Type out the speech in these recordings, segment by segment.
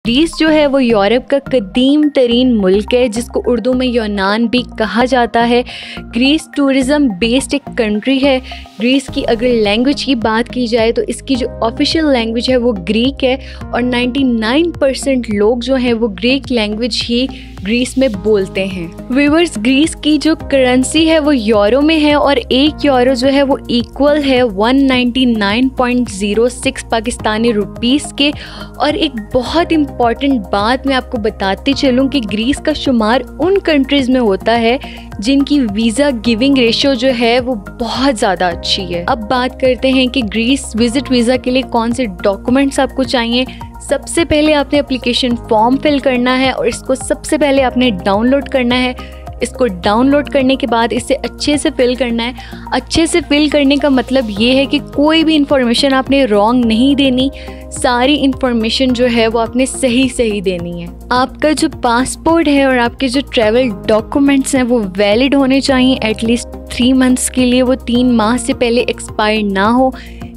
Greece जो है वो यूरोप का कदीम तरीन मुल्क है, जिसको उर्दू में यूनान भी कहा जाता है। ग्रीस टूरिज़म बेस्ड एक कंट्री है। ग्रीस की अगर लैंग्वेज की बात की जाए तो इसकी जो ऑफिशियल लैंग्वेज है वो ग्रीक है और 99% लोग जो हैं वो ग्रीक लैंग्वेज ही ग्रीस में बोलते हैं। व्यूअर्स, ग्रीस की जो करेंसी है वो यूरो में है और 1 यूरो जो है वो इक्वल है 199.06 पाकिस्तानी रुपीस के। और एक बहुत इम्पॉर्टेंट बात मैं आपको बताती चलूँ कि ग्रीस का शुमार उन कंट्रीज़ में होता है जिनकी वीज़ा गिविंग रेशियो जो है वो बहुत ज़्यादा अच्छी है। अब बात करते हैं कि ग्रीस विजिट वीज़ा के लिए कौन से डॉक्यूमेंट्स आपको चाहिए। सबसे पहले आपने एप्लीकेशन फॉर्म फिल करना है और इसको सबसे पहले आपने डाउनलोड करना है। इसको डाउनलोड करने के बाद इसे अच्छे से फिल करना है। अच्छे से फिल करने का मतलब ये है कि कोई भी इंफॉर्मेशन आपने रॉन्ग नहीं देनी, सारी इंफॉर्मेशन जो है वो आपने सही देनी है। आपका जो पासपोर्ट है और आपके जो ट्रैवल डॉक्यूमेंट्स हैं वो वैलिड होने चाहिए एटलीस्ट 3 मंथ्स के लिए, वो 3 माह से पहले एक्सपायर ना हो।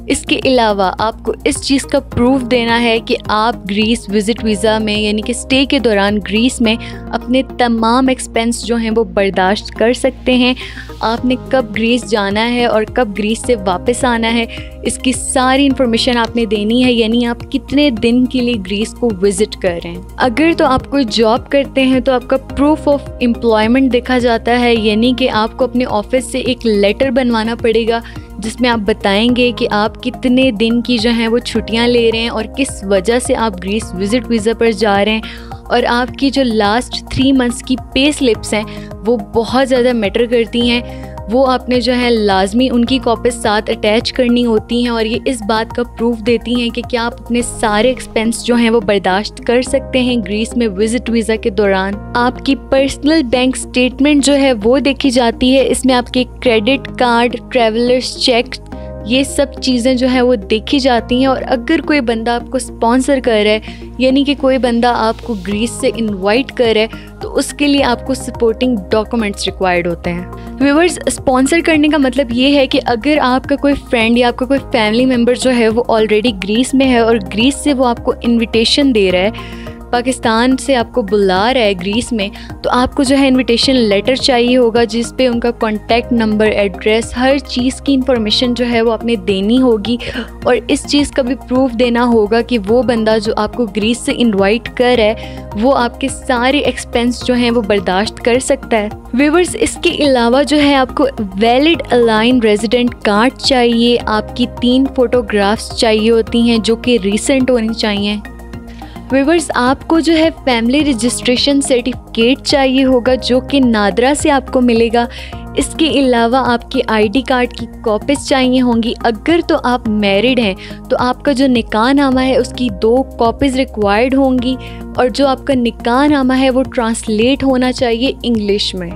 इसके अलावा आपको इस चीज़ का प्रूफ देना है कि आप ग्रीस विज़िट वीज़ा में यानी कि स्टे के दौरान ग्रीस में अपने तमाम एक्सपेंस जो हैं वो बर्दाश्त कर सकते हैं। आपने कब ग्रीस जाना है और कब ग्रीस से वापस आना है, इसकी सारी इन्फॉर्मेशन आपने देनी है, यानी आप कितने दिन के लिए ग्रीस को विज़िट कर रहे हैं। अगर तो आप कोई जॉब करते हैं तो आपका प्रूफ ऑफ एम्प्लॉयमेंट देखा जाता है, यानी कि आपको अपने ऑफिस से एक लेटर बनवाना पड़ेगा जिसमें आप बताएंगे कि आप कितने दिन की जो हैं वो छुट्टियां ले रहे हैं और किस वजह से आप ग्रीस विज़िट वीज़ा पर जा रहे हैं। और आपकी जो लास्ट 3 मंथ्स की पे स्लिप्स हैं वो बहुत ज़्यादा मैटर करती हैं। वो आपने जो है लाजमी उनकी कॉपीज साथ अटैच करनी होती हैं और ये इस बात का प्रूफ देती हैं कि क्या आप अपने सारे एक्सपेंस जो हैं वो बर्दाश्त कर सकते हैं ग्रीस में विज़िट वीज़ा के दौरान। आपकी पर्सनल बैंक स्टेटमेंट जो है वो देखी जाती है। इसमें आपके क्रेडिट कार्ड, ट्रैवलर्स चेक, ये सब चीज़ें जो है वो देखी जाती हैं। और अगर कोई बंदा आपको स्पॉन्सर कर रहा है, यानी कि कोई बंदा आपको ग्रीस से इनवाइट कर रहा है, तो उसके लिए आपको सपोर्टिंग डॉक्यूमेंट्स रिक्वायर्ड होते हैं। व्यूअर्स, स्पॉन्सर करने का मतलब ये है कि अगर आपका कोई फ्रेंड या आपका कोई फैमिली मेम्बर जो है वो ऑलरेडी ग्रीस में है और ग्रीस से वो आपको इन्विटेशन दे रहा है, पाकिस्तान से आपको बुला रहा है ग्रीस में, तो आपको जो है इनविटेशन लेटर चाहिए होगा जिस पे उनका कॉन्टैक्ट नंबर, एड्रेस, हर चीज़ की इंफॉर्मेशन जो है वो आपने देनी होगी। और इस चीज़ का भी प्रूफ देना होगा कि वो बंदा जो आपको ग्रीस से इनवाइट कर रहा है वो आपके सारे एक्सपेंस जो हैं वो बर्दाश्त कर सकता है। व्यूअर्स, इसके अलावा जो है आपको वैलिड अलाइन रेजिडेंट कार्ड चाहिए। आपकी 3 फोटोग्राफ्स चाहिए होती हैं जो कि रीसेंट होनी चाहिए। व्यूअर्स, आपको जो है फैमिली रजिस्ट्रेशन सर्टिफिकेट चाहिए होगा जो कि नादरा से आपको मिलेगा। इसके अलावा आपकी आईडी कार्ड की कॉपीज़ चाहिए होंगी। अगर तो आप मैरिड हैं तो आपका जो निकाह नामा है उसकी 2 कॉपीज़ रिक्वायर्ड होंगी और जो आपका निकाह नामा है वो ट्रांसलेट होना चाहिए इंग्लिश में।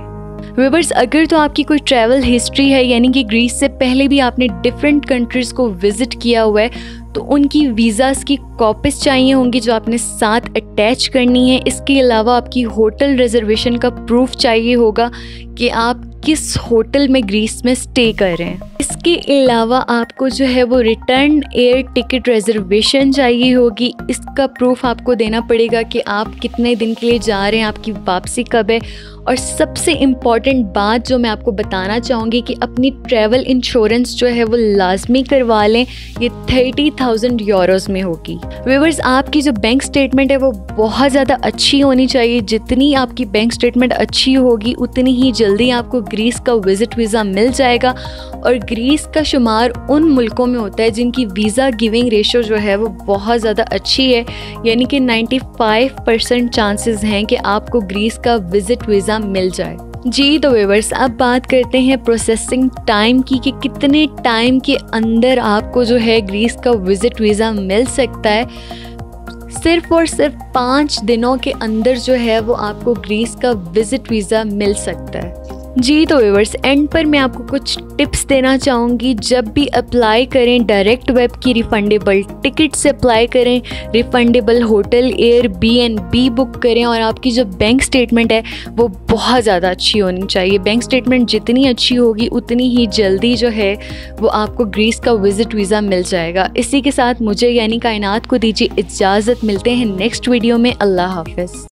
व्यूअर्स, अगर तो आपकी कोई ट्रैवल हिस्ट्री है, यानी कि ग्रीस से पहले भी आपने डिफरेंट कंट्रीज़ को विज़िट किया हुआ है, तो उनकी वीज़ाज़ की कॉपीज़ चाहिए होंगी जो आपने साथ अटैच करनी है। इसके अलावा आपकी होटल रिजर्वेशन का प्रूफ चाहिए होगा कि आप किस होटल में ग्रीस में स्टे कर रहे हैं। इसके अलावा आपको जो है वो रिटर्न एयर टिकट रिजर्वेशन चाहिए होगी। इसका प्रूफ आपको देना पड़ेगा कि आप कितने दिन के लिए जा रहे हैं, आपकी वापसी कब है। और सबसे इम्पॉर्टेंट बात जो मैं आपको बताना चाहूँगी कि अपनी ट्रैवल इंश्योरेंस जो है वो लाजमी करवा लें। ये 30,000 यूरोज़ में होगी। व्यूअर्स, आपकी जो बैंक स्टेटमेंट है वो बहुत ज़्यादा अच्छी होनी चाहिए। जितनी आपकी बैंक स्टेटमेंट अच्छी होगी उतनी ही जल्दी आपको ग्रीस का विज़िट वीज़ा मिल जाएगा। और ग्रीस का शुमार उन मुल्कों में होता है जिनकी वीज़ा गिविंग रेशो जो है वो बहुत ज़्यादा अच्छी है, यानी कि 95% चांसेस हैं कि आपको ग्रीस का विज़िट वीज़ा मिल जाए। जी तो व्यूअर्स, अब बात करते हैं प्रोसेसिंग टाइम की कि कितने टाइम के अंदर आपको जो है ग्रीस का विज़िट वीज़ा मिल सकता है। सिर्फ और सिर्फ 5 दिनों के अंदर जो है वो आपको ग्रीस का विज़िट वीज़ा मिल सकता है। जी तो व्यूअर्स, एंड पर मैं आपको कुछ टिप्स देना चाहूँगी। जब भी अप्लाई करें डायरेक्ट वेब की रिफ़ंडेबल टिकट से अप्लाई करें, रिफ़ंडेबल होटल एयरबीएनबी बुक करें, और आपकी जो बैंक स्टेटमेंट है वो बहुत ज़्यादा अच्छी होनी चाहिए। बैंक स्टेटमेंट जितनी अच्छी होगी उतनी ही जल्दी जो है वो आपको ग्रीस का विज़िट वीज़ा मिल जाएगा। इसी के साथ मुझे यानी कायनात को दीजिए इजाज़त। मिलते हैं नेक्स्ट वीडियो में। अल्लाह हाफ़िज़।